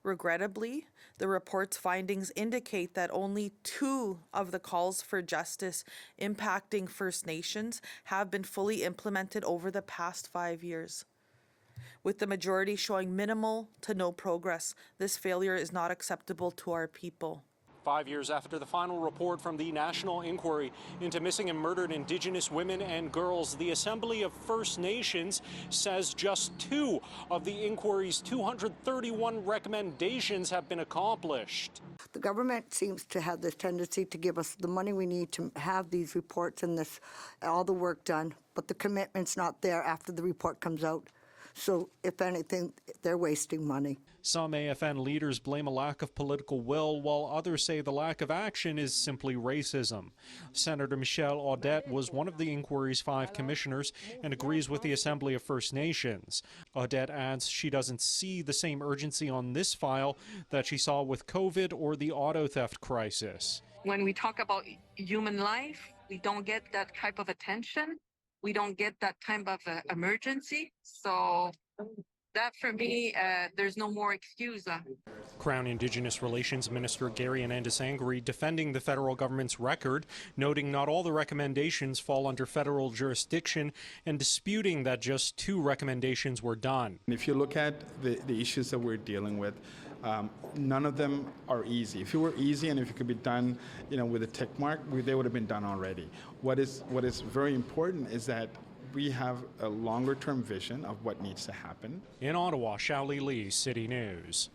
Regrettably, the report's findings indicate that only 2 of the calls for justice impacting First Nations have been fully implemented over the past 5 years. With the majority showing minimal to no progress, this failure is not acceptable to our people. 5 years after the final report from the National Inquiry into Missing and Murdered Indigenous Women and Girls, the Assembly of First Nations says just 2 of the inquiry's 231 recommendations have been accomplished. The government seems to have this tendency to give us the money we need to have these reports and all the work done, but the commitment's not there after the report comes out. So, if anything, they're wasting money. Some AFN leaders blame a lack of political will, while others say the lack of action is simply racism. Senator Michelle Audette was one of the inquiry's 5 commissioners and agrees with the Assembly of First Nations. Audette adds she doesn't see the same urgency on this file that she saw with COVID or the auto theft crisis. When we talk about human life, we don't get that type of attention. We don't get that type of emergency. So that, for me, there's no more excuse. Crown Indigenous Relations Minister Gary Anandasangri defending the federal government's record, noting not all the recommendations fall under federal jurisdiction and disputing that just 2 recommendations were done. If you look at the issues that we're dealing with, none of them are easy. If it were easy and if it could be done, with a tick mark, they would have been done already. What is very important is that we have a longer-term vision of what needs to happen. In Ottawa, Xiaoli Lee, City News.